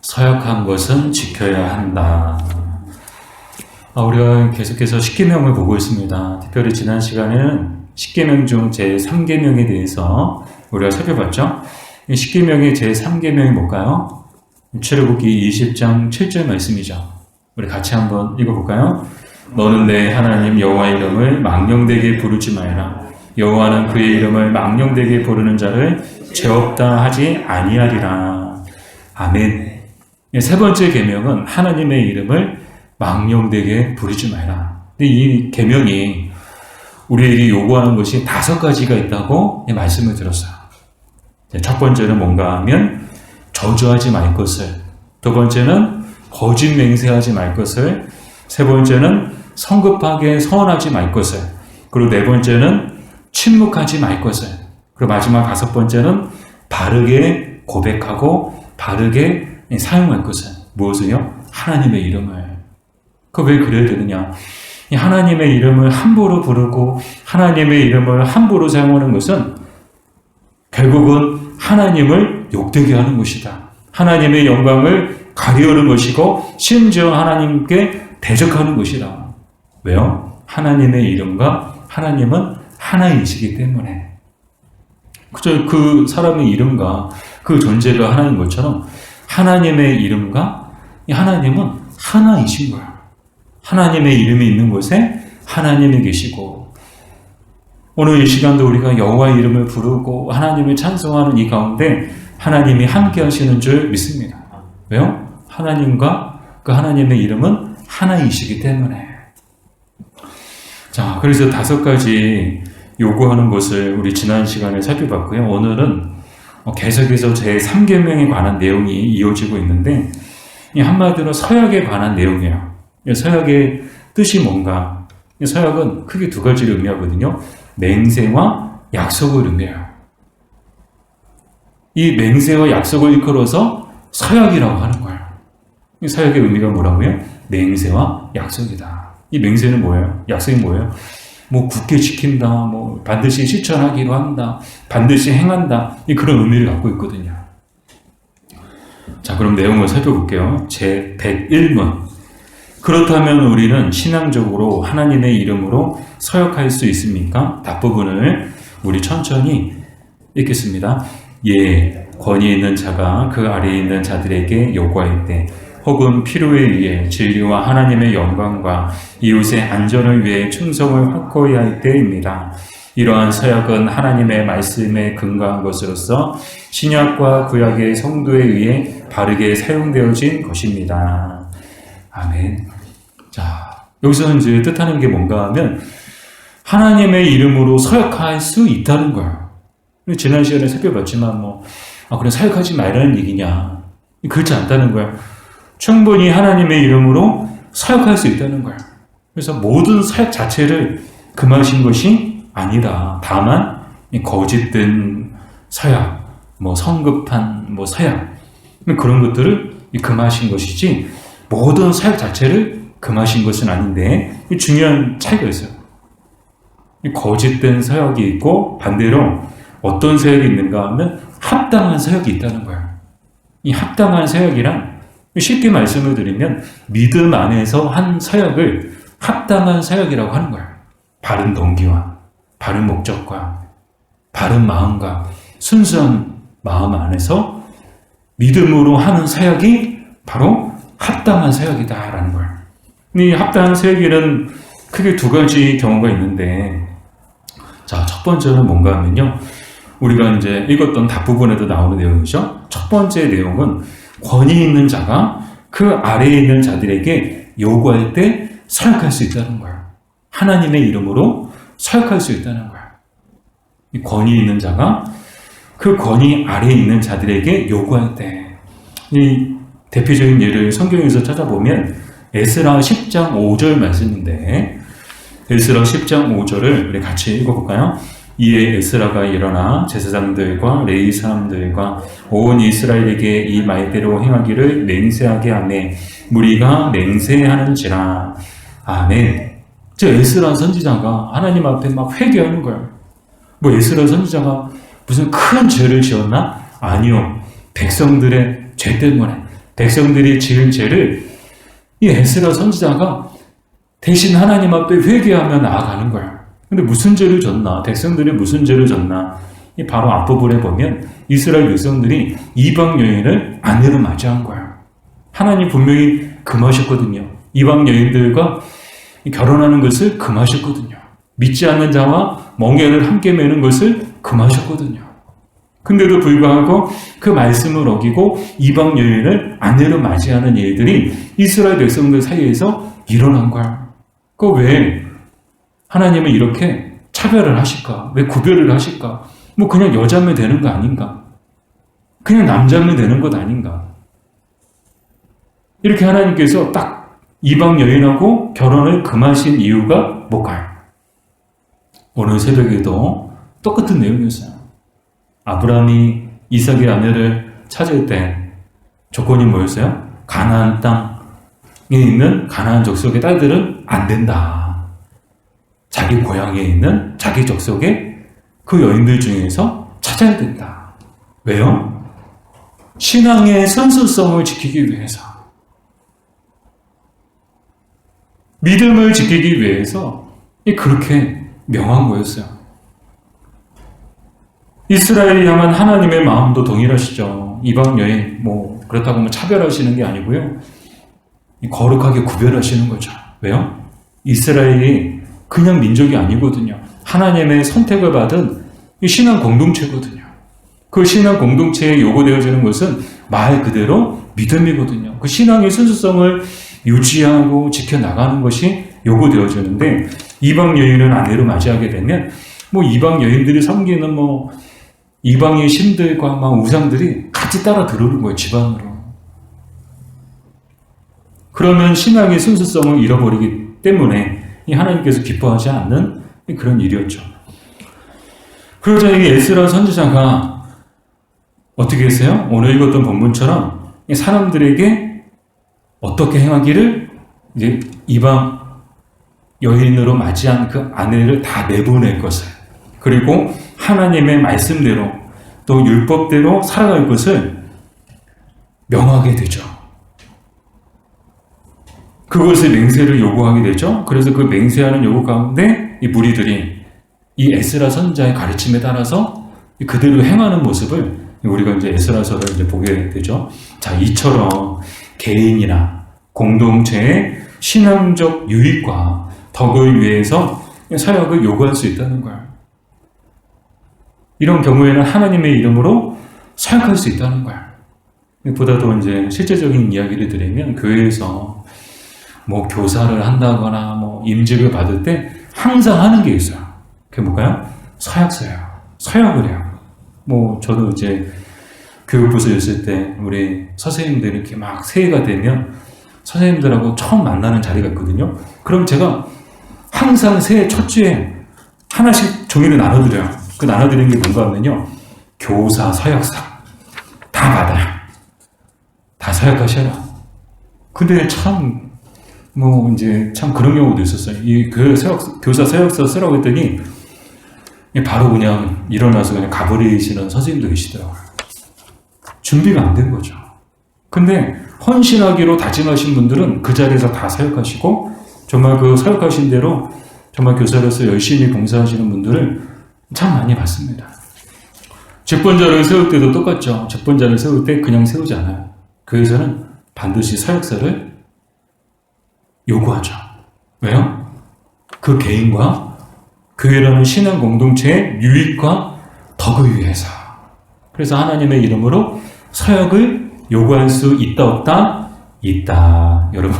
서약한 것은 지켜야 한다. 우리가 계속해서 십계명을 보고 있습니다. 특별히 지난 시간에는 십계명 중 제3계명에 대해서 우리가 살펴봤죠. 십계명의 제3계명이 뭘까요? 출애굽기 20장 7절 말씀이죠. 우리 같이 한번 읽어볼까요? 너는 내 하나님 여호와의 이름을 망령되게 부르지 말라. 여호와는 그의 이름을 망령되게 부르는 자를 죄 없다 하지 아니하리라. 아멘. 세 번째 계명은 하나님의 이름을 망령되게 부르지 말라. 근데 이 계명이 우리에게 요구하는 것이 5가지가 있다고 말씀을 들었어요. 첫 번째는 뭔가 하면 저주하지 말 것을, 두 번째는 거짓 맹세하지 말 것을, 세 번째는 성급하게 서원하지 말 것을, 그리고 네 번째는 침묵하지 말 것을, 그리고 마지막 5번째는 바르게 고백하고 바르게 사용할 것을. 무엇을요? 하나님의 이름을. 왜 그래야 되느냐? 이 하나님의 이름을 함부로 부르고 하나님의 이름을 함부로 사용하는 것은 결국은 하나님을 욕되게 하는 것이다. 하나님의 영광을 가리우는 것이고 심지어 하나님께 대적하는 것이다. 왜요? 하나님의 이름과 하나님은 하나이시기 때문에. 그저 그 사람의 이름과 그 존재가 하나인 것처럼 하나님의 이름과 하나님은 하나이신 거야. 하나님의 이름이 있는 곳에 하나님이 계시고, 오늘 이 시간도 우리가 여호와의 이름을 부르고 하나님을 찬송하는 이 가운데 하나님이 함께 하시는 줄 믿습니다. 왜요? 하나님과 그 하나님의 이름은 하나이시기 때문에. 자, 그래서 5가지 요구하는 것을 우리 지난 시간에 살펴봤고요. 오늘은 계속해서 제3계명에 관한 내용이 이어지고 있는데, 한마디로 서약에 관한 내용이에요. 서약의 뜻이 뭔가? 서약은 크게 2가지를 의미하거든요. 맹세와 약속을 의미해요. 이 맹세와 약속을 이끌어서 서약이라고 하는 거예요. 이 서약의 의미가 뭐라고요? 맹세와 약속이다. 이 맹세는 뭐예요? 약속이 뭐예요? 굳게 지킨다, 반드시 실천하기로 한다, 반드시 행한다, 그런 의미를 갖고 있거든요. 자, 그럼 내용을 살펴볼게요. 제101문. 그렇다면 우리는 신앙적으로 하나님의 이름으로 서약할 수 있습니까? 답부분을 우리 천천히 읽겠습니다. 예, 권위 있는 자가 그 아래에 있는 자들에게 요구할 때, 혹은 필요에 의해 진리와 하나님의 영광과 이웃의 안전을 위해 충성을 확고히 할 때입니다. 이러한 서약은 하나님의 말씀에 근거한 것으로서 신약과 구약의 성도에 의해 바르게 사용되어진 것입니다. 아멘. 자, 여기서 이제 뜻하는 게 뭔가 하면 하나님의 이름으로 서약할 수 있다는 거예요. 지난 시간에 살펴봤지만 그럼 서약하지 말라는 얘기냐? 그렇지 않다는 거예요. 충분히 하나님의 이름으로 서약할 수 있다는 거예요. 그래서 모든 서약 자체를 금하신 것이 아니다. 다만 거짓된 서약, 성급한 서약, 그런 것들을 금하신 것이지 모든 서약 자체를 금하신 것은 아닌데, 중요한 차이가 있어요. 거짓된 서약이 있고 반대로 어떤 서약이 있는가 하면 합당한 서약이 있다는 거예요. 이 합당한 서약이란, 쉽게 말씀을 드리면 믿음 안에서 한 서약을 합당한 서약이라고 하는 거예요. 바른 동기와 바른 목적과 바른 마음과 순수한 마음 안에서 믿음으로 하는 서약이 바로 합당한 서약이다라는 거예요. 이 합당한 서약에는 크게 2가지 경우가 있는데, 자, 첫 번째는 뭔가 하면요, 우리가 이제 읽었던 답부분에도 나오는 내용이죠. 첫 번째 내용은 권위 있는 자가 그 아래에 있는 자들에게 요구할 때 서약할 수 있다는 거예요. 하나님의 이름으로 서약할 수 있다는 거예요. 이 권위 있는 자가 그 권위 아래에 있는 자들에게 요구할 때, 이 대표적인 예를 성경에서 찾아보면 에스라 10장 5절 말씀인데, 에스라 10장 5절을 우리 같이 읽어볼까요? 이에 에스라가 일어나 제사장들과 레위 사람들과 온 이스라엘에게 이 말대로 행하기를 맹세하게 하며 무리가 맹세하는지라. 아멘. 저 에스라 선지자가 하나님 앞에 막 회개하는 거예요. 에스라 선지자가 무슨 큰 죄를 지었나? 아니요. 백성들의 죄 때문에 백성들이 지은 죄를 이 에스라 선지자가 대신 하나님 앞에 회개하며 나아가는 거야. 근데 무슨 죄를 졌나? 백성들이 무슨 죄를 졌나? 이 바로 앞부분에 보면 이스라엘 백성들이 이방 여인을 아내로 맞이한 거야. 하나님 분명히 금하셨거든요. 이방 여인들과 결혼하는 것을 금하셨거든요. 믿지 않는 자와 멍에를 함께 매는 것을 금하셨거든요. 근데도 불구하고 그 말씀을 어기고 이방 여인을 아내로 맞이하는 일들이 이스라엘 백성들 사이에서 일어난 거야. 왜 하나님은 이렇게 차별을 하실까? 왜 구별을 하실까? 뭐 그냥 여자면 되는 거 아닌가? 그냥 남자면 되는 것 아닌가? 이렇게 하나님께서 딱 이방 여인하고 결혼을 금하신 이유가 뭘까요? 오늘 새벽에도 똑같은 내용이었어요. 아브라함이 이삭의 아내를 찾을 때 조건이 뭐였어요? 가나안 땅에 있는 가나안 족속의 딸들은 안 된다. 자기 고향에 있는 자기 족속의 그 여인들 중에서 찾아야 된다. 왜요? 신앙의 선수성을 지키기 위해서. 믿음을 지키기 위해서 그렇게 명한 거였어요. 이스라엘을 향한 하나님의 마음도 동일하시죠. 이방 여인, 그렇다고 차별하시는 게 아니고요. 거룩하게 구별하시는 거죠. 왜요? 이스라엘이 그냥 민족이 아니거든요. 하나님의 선택을 받은 신앙 공동체거든요. 그 신앙 공동체에 요구되어지는 것은 말 그대로 믿음이거든요. 그 신앙의 순수성을 유지하고 지켜나가는 것이 요구되어지는데, 이방 여인을 아내로 맞이하게 되면 이방 여인들이 섬기는 이방의 신들과 우상들이 같이 따라 들어오는 거예요. 집안으로. 그러면 신앙의 순수성을 잃어버리기 때문에 하나님께서 기뻐하지 않는 그런 일이었죠. 그러자 이 에스라 선지자가 어떻게 했어요? 오늘 읽었던 본문처럼 사람들에게 어떻게 행하기를 이제 이방 여인으로 맞이한 그 아내를 다 내보낼 것을, 그리고 하나님의 말씀대로 또 율법대로 살아갈 것을 명하게 되죠. 그것을 맹세를 요구하게 되죠. 그래서 그 맹세하는 요구 가운데 이 무리들이 이 에스라 선지자의 가르침에 따라서 그대로 행하는 모습을 우리가 이제 에스라서를 이제 보게 되죠. 자, 이처럼 개인이나 공동체의 신앙적 유익과 덕을 위해서 사역을 요구할 수 있다는 거예요. 이런 경우에는 하나님의 이름으로 사역할 수 있다는 거예요. 보다도 이제 실제적인 이야기를 드리면, 교회에서 교사를 한다거나 임직을 받을 때 항상 하는 게 있어요. 그게 뭘까요? 서약서예요. 서약을 해요. 저도 이제 교육부서에 있을 때 우리 선생님들이 이렇게 막 새해가 되면 선생님들하고 처음 만나는 자리가 있거든요. 그럼 제가 항상 새해 첫 주에 하나씩 종이를 나눠드려요. 그 나눠드리는 게 뭔가 하면요, 교사 서약서 다 받아요. 다 서약하셔라. 근데 참 그런 경우도 있었어요. 교사 서약서 쓰라고 했더니 바로 그냥 일어나서 그냥 가버리시는 선생님도 계시더라고요. 준비가 안 된 거죠. 근데 헌신하기로 다짐하신 분들은 그 자리에서 다 서약하시고, 정말 그 서약하신 대로 정말 교사로서 열심히 봉사하시는 분들을 참 많이 봤습니다. 직분자를 세울 때도 똑같죠. 직분자를 세울 때 그냥 세우지 않아요. 교회에서는 반드시 서약서를 요구하죠. 왜요? 그 개인과 교회라는 신앙 공동체의 유익과 덕을 위해서. 그래서 하나님의 이름으로 서약을 요구할 수 있다 없다? 있다. 여러분,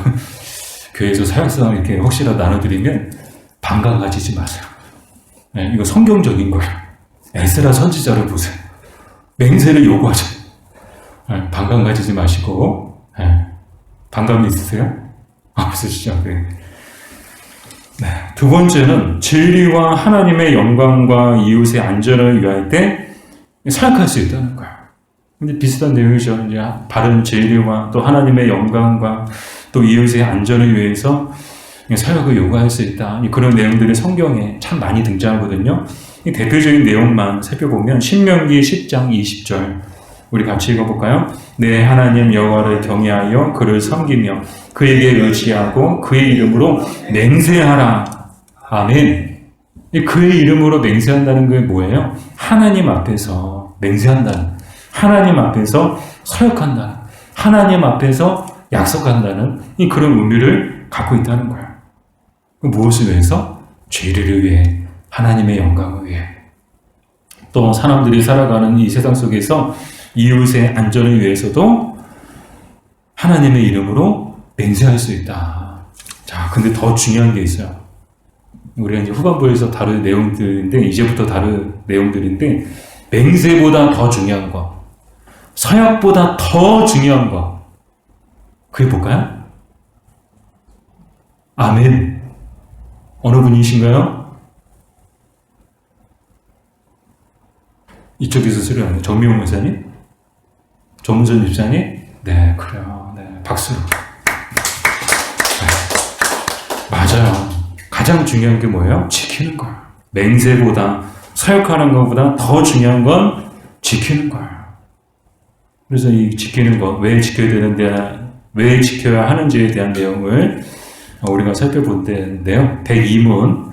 교회에서 서약서 이렇게 혹시라도 나눠드리면 반감 가지지 마세요. 이거 성경적인 거예요. 에스라 선지자를 보세요. 맹세를 요구하죠. 반감 가지지 마시고. 반감 있으세요? 없으시죠? 네. 두 번째는 진리와 하나님의 영광과 이웃의 안전을 위할 때 서약할 수 있다는 거예요. 근데 비슷한 내용이죠. 이제 바른 진리와 또 하나님의 영광과 또 이웃의 안전을 위해서 서약을 요구할 수 있다. 그런 내용들이 성경에 참 많이 등장하거든요. 이 대표적인 내용만 살펴보면 신명기 10장 20절, 우리 같이 읽어볼까요? 내 하나님 여호와를 경외하여 그를 섬기며 그에게 의지하고 그의 이름으로 맹세하라. 아멘. 그의 이름으로 맹세한다는 게 뭐예요? 하나님 앞에서 맹세한다는, 하나님 앞에서 서약한다는, 하나님 앞에서 약속한다는 그런 의미를 갖고 있다는 거예요. 무엇을 위해서? 죄를 위해, 하나님의 영광을 위해. 또 사람들이 살아가는 이 세상 속에서 이웃의 안전을 위해서도 하나님의 이름으로 맹세할 수 있다. 자, 근데 더 중요한 게 있어요. 우리가 이제 후반부에서 다룰 내용들인데, 이제부터 다룰 내용들인데, 맹세보다 더 중요한 거, 서약보다 더 중요한 거, 그게 뭘까요? 아멘. 어느 분이신가요? 이쪽에서 수료하는 정미용 목사님? 정문선 집사님? 네, 그래요. 네, 박수로. 네. 맞아요. 가장 중요한 게 뭐예요? 지키는 거예요. 맹세보다, 서약하는 것보다 더 중요한 건 지키는 거예요. 그래서 이 지키는 것, 왜 지켜야 되는데, 왜 지켜야 하는지에 대한 내용을 우리가 살펴볼 때인데요. 102문.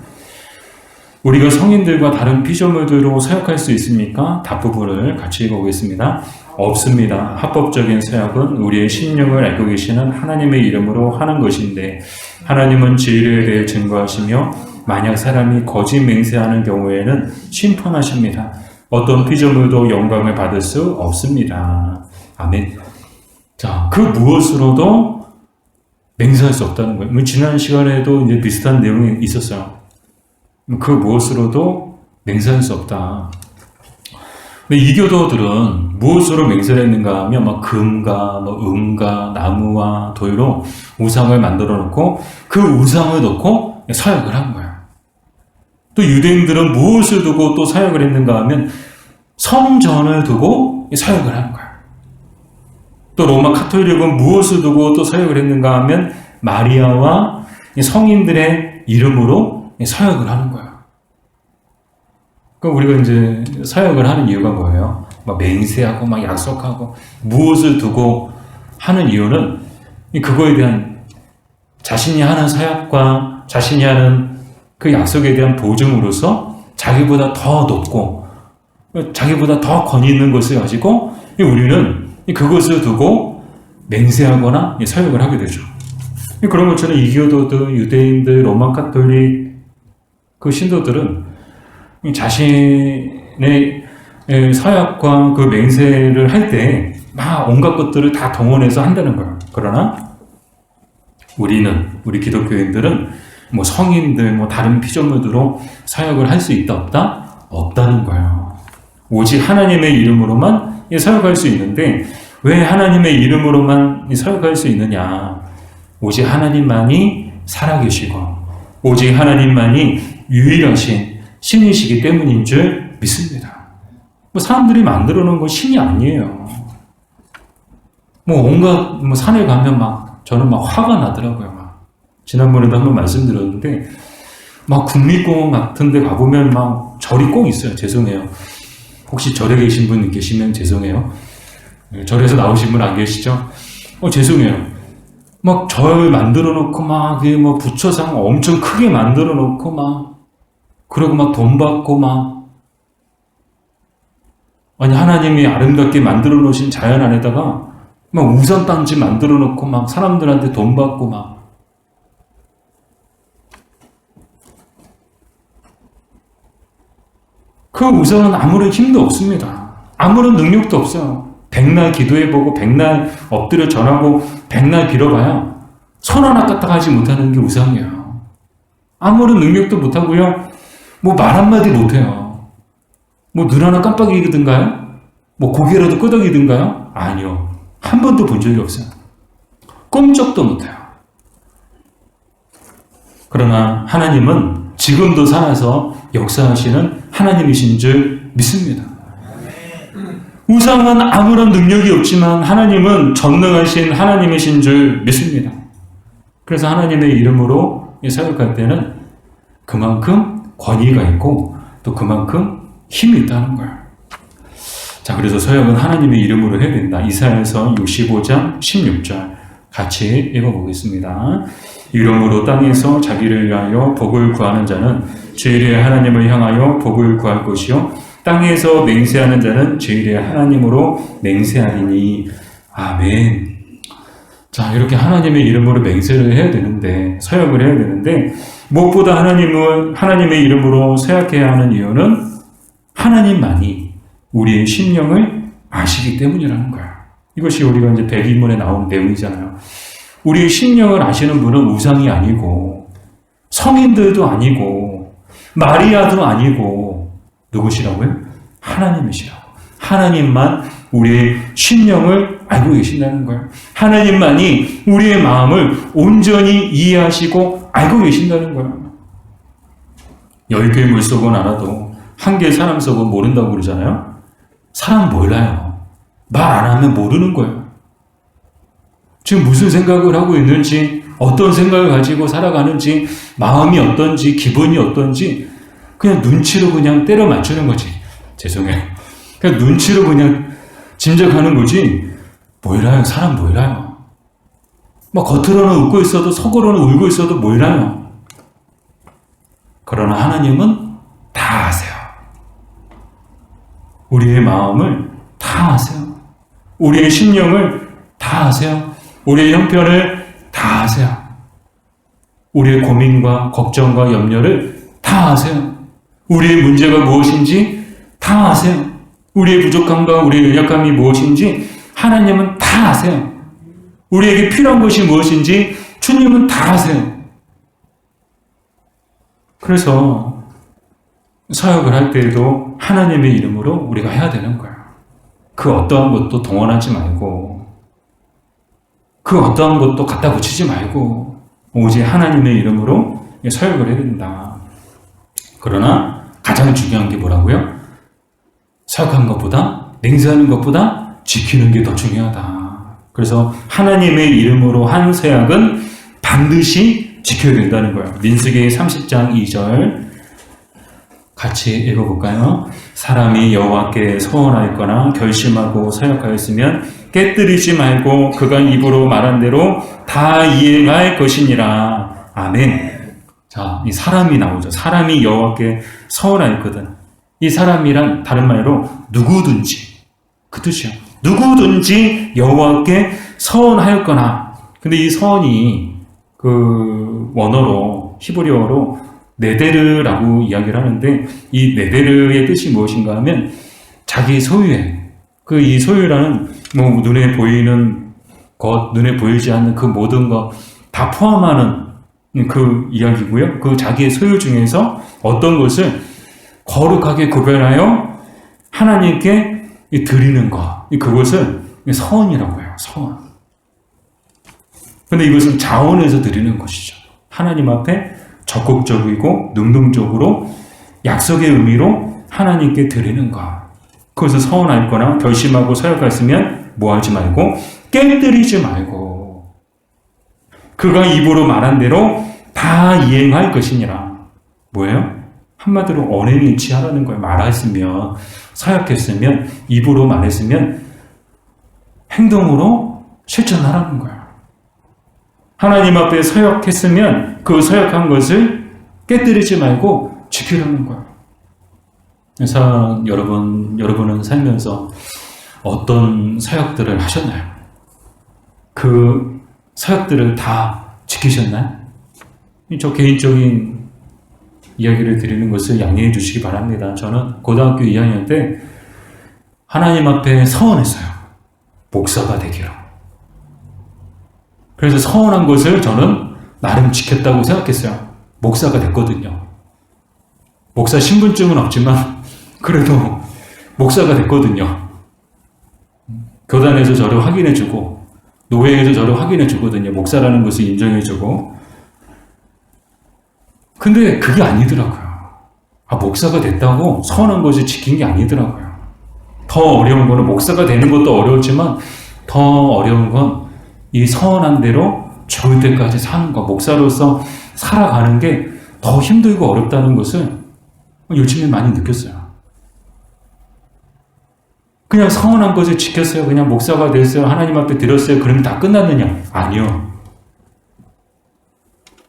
우리가 성인들과 다른 피조물들로 서약할 수 있습니까? 답부분을 같이 읽어보겠습니다. 없습니다. 합법적인 서약은 우리의 심령을 알고 계시는 하나님의 이름으로 하는 것인데, 하나님은 진리에 대해 증거하시며 만약 사람이 거짓 맹세하는 경우에는 심판하십니다. 어떤 피조물도 영광을 받을 수 없습니다. 아멘. 자, 그 무엇으로도 맹세할 수 없다는 거예요. 지난 시간에도 이제 비슷한 내용이 있었어요. 그 무엇으로도 맹세할 수 없다. 근데 이교도들은 무엇으로 맹세를 했는가 하면 막 금과 은과 나무와 돌로 우상을 만들어 놓고 그 우상을 놓고 서약을 한 거예요. 또 유대인들은 무엇을 두고 또 서약을 했는가 하면 성전을 두고 서약을 하는 거예요. 또 로마 카톨릭은 무엇을 두고 또 서약을 했는가 하면 마리아와 성인들의 이름으로 서약을 하는 거예요. 그러니까 우리가 이제 서약을 하는 이유가 뭐예요? 막 맹세하고 막 약속하고 무엇을 두고 하는 이유는 그거에 대한 자신이 하는 서약과 자신이 하는 그 약속에 대한 보증으로서 자기보다 더 높고 자기보다 더 권위 있는 것을 가지고 우리는 그것을 두고 맹세하거나 서약을 하게 되죠. 그런 것처럼 이교도들, 유대인들, 로마 카톨릭 그 신도들은 자신의 서약과 그 맹세를 할 때 막 온갖 것들을 다 동원해서 한다는 거예요. 그러나 우리 기독교인들은 뭐 성인들, 뭐 다른 피조물들로 서약을 할 수 있다 없다? 없다는 거예요. 오직 하나님의 이름으로만 서약할 수 있는데 왜 하나님의 이름으로만 서약할 수 있느냐? 오직 하나님만이 살아계시고 오직 하나님만이 유일하신 신이시기 때문인 줄 믿습니다. 뭐 사람들이 만들어 놓은 건 신이 아니에요. 뭐 온갖 산에 가면 저는 화가 나더라고요. 지난번에도 한번 말씀드렸는데 국립공원 같은 데 가보면 절이 꼭 있어요. 죄송해요. 혹시 절에 계신 분 계시면 죄송해요. 절에서 나오신 분 안 계시죠? 죄송해요. 절 만들어 놓고 부처상 엄청 크게 만들어 놓고 그러고 돈 받고 아니 하나님이 아름답게 만들어 놓으신 자연 안에다가 우산 단지 만들어 놓고 사람들한테 돈 받고 그 우상은 아무런 힘도 없습니다. 아무런 능력도 없어요. 백날 기도해보고 백날 엎드려 절하고 백날 빌어봐야 손 하나 까딱하지 못하는 게 우상이에요. 아무런 능력도 못하고요. 말 한마디 못해요. 눈 하나 깜빡이든가요? 고개라도 끄덕이든가요? 아니요. 한 번도 본 적이 없어요. 꼼짝도 못해요. 그러나 하나님은 지금도 살아서 역사하시는 하나님이신 줄 믿습니다. 우상은 아무런 능력이 없지만 하나님은 전능하신 하나님이신 줄 믿습니다. 그래서 하나님의 이름으로 사역할 때는 그만큼 권위가 있고 또 그만큼 힘이 있다는 거예요. 자, 그래서 서역은 하나님의 이름으로 해야 된다. 이사야서 65장 16절 같이 읽어보겠습니다. 이러므로 땅에서 자기를 위하여 복을 구하는 자는 제1의 하나님을 향하여 복을 구할 것이요 땅에서 맹세하는 자는 제1의 하나님으로 맹세하리니. 아멘. 자, 이렇게 하나님의 이름으로 맹세를 해야 되는데, 서약을 해야 되는데, 무엇보다 하나님의 이름으로 서약해야 하는 이유는 하나님만이 우리의 심령을 아시기 때문이라는 거야. 이것이 우리가 이제 백인문에 나오는 내용이잖아요. 우리의 심령을 아시는 분은 우상이 아니고, 성인들도 아니고, 마리아도 아니고, 누구시라고요? 하나님이시라고. 하나님만 우리의 심령을 알고 계신다는 거예요. 하나님만이 우리의 마음을 온전히 이해하시고 알고 계신다는 거예요. 10개의 물속은 알아도 한 개의 사람 속은 모른다고 그러잖아요. 사람 몰라요. 말 안 하면 모르는 거예요. 지금 무슨 생각을 하고 있는지, 어떤 생각을 가지고 살아가는지, 마음이 어떤지, 기분이 어떤지 그냥 눈치로 그냥 때려 맞추는 거지. 죄송해요. 그냥 눈치로 그냥 짐작하는 거지. 몰라요. 사람 몰라요. 막 겉으로는 웃고 있어도 속으로는 울고 있어도 몰라요. 그러나 하나님은 다 아세요. 우리의 마음을 다 아세요. 우리의 심령을 다 아세요. 우리의 형편을 다 아세요. 우리의 고민과 걱정과 염려를 다 아세요. 우리의 문제가 무엇인지 다 아세요. 우리의 부족함과 우리의 연약함이 무엇인지 하나님은 다 아세요. 우리에게 필요한 것이 무엇인지 주님은 다 아세요. 그래서 사역을 할 때에도 하나님의 이름으로 우리가 해야 되는 거예요. 그 어떠한 것도 동원하지 말고, 그 어떠한 것도 갖다 붙이지 말고, 오직 하나님의 이름으로 사역을 해야 된다. 그러나 가장 중요한 게 뭐라고요? 사역하는 것보다, 맹세하는 것보다 지키는 게 더 중요하다. 그래서 하나님의 이름으로 한 서약은 반드시 지켜야 된다는 거예요. 민수기 30장 2절 같이 읽어볼까요? 사람이 여호와께 서원하였거나 결심하고 서약하였으면 깨뜨리지 말고 그가 입으로 말한 대로 다 이행할 것이니라. 아멘. 자, 이 사람이 나오죠. 사람이 여호와께 서원하였거든. 이 사람이란 다른 말로 누구든지 그 뜻이요. 누구든지 여호와께 서원하였거나. 근데 이 서원이 그 원어로 히브리어로 네데르라고 이야기를 하는데, 이 네데르의 뜻이 무엇인가 하면 자기 소유의 그 이 소유라는 뭐 눈에 보이는 것, 눈에 보이지 않는 그 모든 것 다 포함하는 그 이야기고요. 그 자기의 소유 중에서 어떤 것을 거룩하게 구별하여 하나님께 드리는 것, 그것을 서원이라고 해요. 서원. 근데 이것은 자원에서 드리는 것이죠. 하나님 앞에 적극적이고 능동적으로 약속의 의미로 하나님께 드리는 것. 그것을 서원하였거나 결심하고 서약했으면 뭐하지 말고 깨뜨리지 말고 그가 입으로 말한 대로 다 이행할 것이니라. 뭐예요? 한마디로 언행일치 하라는 거예요. 말했으면, 서약했으면, 입으로 말했으면 행동으로 실천하라는 거예요. 하나님 앞에 서약했으면 그 서약한 것을 깨뜨리지 말고 지키라는 거예요. 그래서 여러분은 살면서 어떤 서약들을 하셨나요? 그 서약들을 다 지키셨나요? 저 개인적인 이야기를 드리는 것을 양해해 주시기 바랍니다. 저는 고등학교 2학년 때 하나님 앞에 서원했어요. 목사가 되기로. 그래서 서원한 것을 저는 나름 지켰다고 생각했어요. 목사가 됐거든요. 목사 신분증은 없지만 그래도 목사가 됐거든요. 교단에서 저를 확인해주고 노회에서 저를 확인해주거든요. 목사라는 것을 인정해주고. 근데 그게 아니더라고요. 목사가 됐다고 서원한 것을 지킨 게 아니더라고요. 더 어려운 거는 목사가 되는 것도 어려웠지만 더 어려운 건 이 서원한 대로 죽을 때까지 사는 것, 목사로서 살아가는 게 더 힘들고 어렵다는 것을 요즘에 많이 느꼈어요. 그냥 서원한 것을 지켰어요. 그냥 목사가 됐어요. 하나님 앞에 드렸어요. 그러면 다 끝났느냐? 아니요.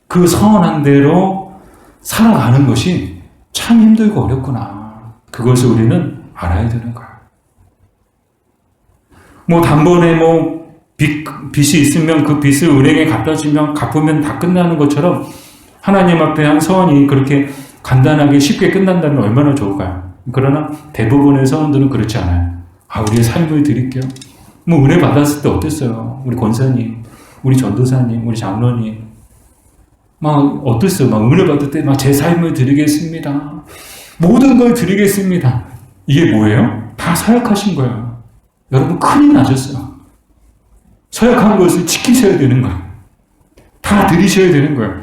그 서원한 대로 살아가는 것이 참 힘들고 어렵구나. 그것을 우리는 알아야 되는 거야. 단번에 빚이 있으면 그 빚을 은행에 갖다 주면 갚으면 다 끝나는 것처럼 하나님 앞에 한 서원이 그렇게 간단하게 쉽게 끝난다면 얼마나 좋을까요? 그러나 대부분의 서원들은 그렇지 않아요. 우리의 삶을 드릴게요. 은혜 받았을 때 어땠어요? 우리 권사님, 우리 전도사님, 우리 장로님. 어땠어요? 은혜 받을 때 제 삶을 드리겠습니다. 모든 걸 드리겠습니다. 이게 뭐예요? 다 서약하신 거예요. 여러분 큰일 나셨어요. 서약한 것을 지키셔야 되는 거예요. 다 드리셔야 되는 거예요.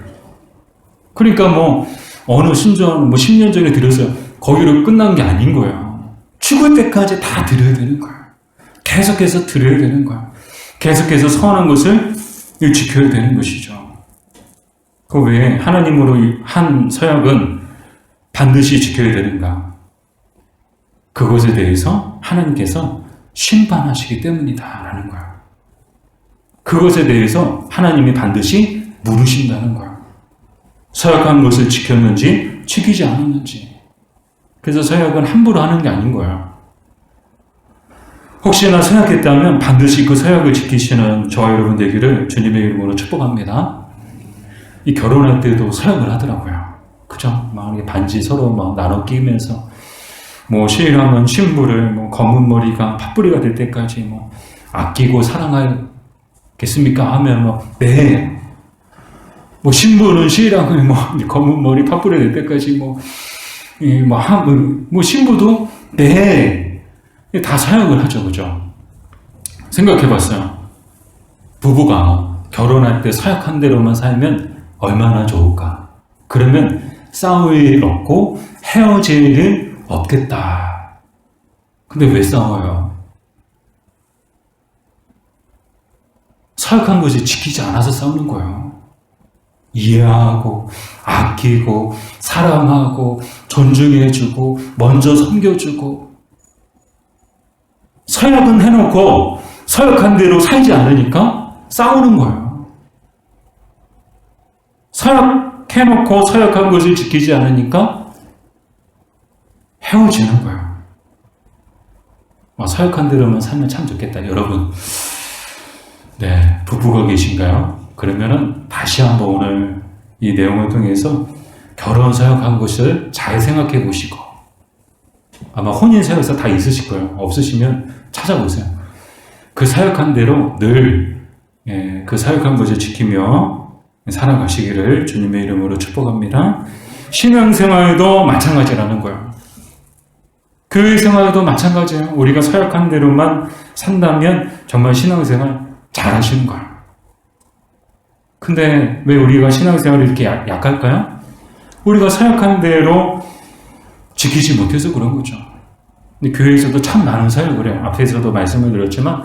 그러니까 어느 신전 10년 전에 드렸어요. 거기로 끝난 게 아닌 거예요. 죽을 때까지 다 드려야 되는 거예요. 계속해서 드려야 되는 거예요. 계속해서 서원한 것을 지켜야 되는 것이죠. 그 외에 하나님으로 한 서약은 반드시 지켜야 되는가? 그것에 대해서 하나님께서 심판하시기 때문이다라는 거예요. 그것에 대해서 하나님이 반드시 물으신다는 거예요. 서약한 것을 지켰는지 지키지 않았는지. 그래서 서약은 함부로 하는 게 아닌 거예요. 혹시나 서약했다면 반드시 그 서약을 지키시는 저와 여러분 되기를 주님의 이름으로 축복합니다. 이 결혼할 때도 서약을 하더라고요. 그죠? 반지 서로 나눠 끼면서 신랑은 신부를 검은 머리가 팥뿌리가 될 때까지 아끼고 사랑하겠습니까? 하면 네. 신부는 신랑을 검은 머리 팥뿌리 될 때까지 신부도 네. 다 서약을 하죠. 그죠? 생각해 봤어요. 부부가 결혼할 때 서약한 대로만 살면 얼마나 좋을까? 그러면 싸울 일 없고 헤어질 일 없겠다. 근데 왜 싸워요? 서약한 것을 지키지 않아서 싸우는 거예요. 이해하고 아끼고 사랑하고 존중해주고 먼저 섬겨주고 서약은 해놓고 서약한 대로 살지 않으니까 싸우는 거예요. 서약해놓고 서약한 것을 지키지 않으니까 헤어지는 거예요. 서약한 대로만 살면 참 좋겠다. 여러분, 네, 부부가 계신가요? 그러면은 다시 한번 오늘 이 내용을 통해서 결혼 서약한 것을 잘 생각해 보시고, 아마 혼인 서약서 다 있으실 거예요. 없으시면 찾아보세요. 그 서약한 대로 늘 그 서약한 것을 지키며 살아가시기를 주님의 이름으로 축복합니다. 신앙생활도 마찬가지라는 거예요. 교회 생활도 마찬가지예요. 우리가 서약한 대로만 산다면 정말 신앙생활 잘 하시는 거예요. 근데 왜 우리가 신앙생활이 이렇게 약할까요? 우리가 서약한 대로 지키지 못해서 그런 거죠. 근데 교회에서도 참 많은 서약을 해요. 앞에서도 말씀을 드렸지만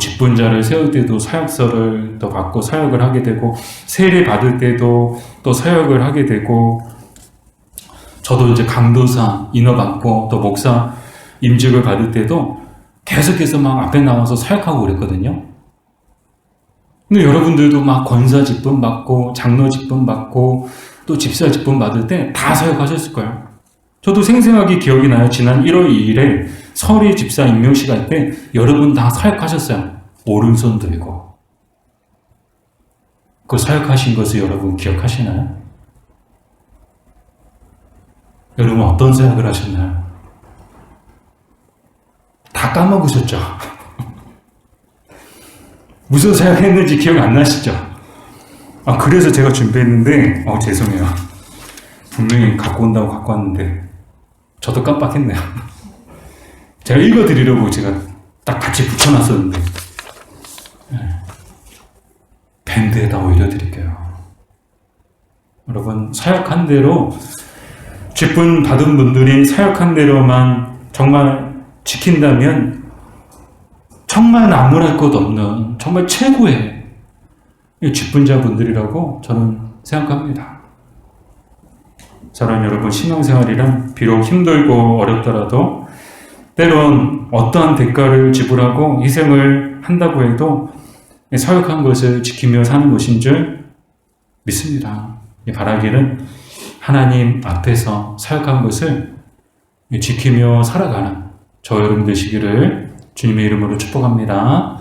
직분자를 세울 때도 서약서를 또 받고 서약을 하게 되고, 세례 받을 때도 또 서약을 하게 되고, 저도 이제 강도사 인허 받고 또 목사 임직을 받을 때도 계속해서 앞에 나와서 서약하고 그랬거든요. 근데 여러분들도 권사 직분 받고 장로 직분 받고 또 집사 직분 받을 때 다 서약하셨을 거예요. 저도 생생하게 기억이 나요. 지난 1월 2일에 서리 집사 임명식 할 때 여러분 다 서약하셨어요. 오른손 들고. 그 서약하신 것을 여러분 기억하시나요? 여러분 어떤 서약을 하셨나요? 다 까먹으셨죠? 무슨 서약했는지 기억 안 나시죠? 그래서 제가 준비했는데 죄송해요. 분명히 갖고 온다고 갖고 왔는데 저도 깜빡했네요. 제가 읽어드리려고 제가 딱 같이 붙여놨었는데 밴드에다 올려드릴게요. 여러분 서약한 대로 직분 받은 분들이 서약한 대로만 정말 지킨다면 정말 나무랄 것 없는 정말 최고의 직분자분들이라고 저는 생각합니다. 사랑하는 여러분, 신앙생활이란 비록 힘들고 어렵더라도 때론 어떠한 대가를 지불하고 희생을 한다고 해도 사역한 것을 지키며 사는 것인 줄 믿습니다. 바라기는 하나님 앞에서 사역한 것을 지키며 살아가는 저 여러분 되시기를 주님의 이름으로 축복합니다.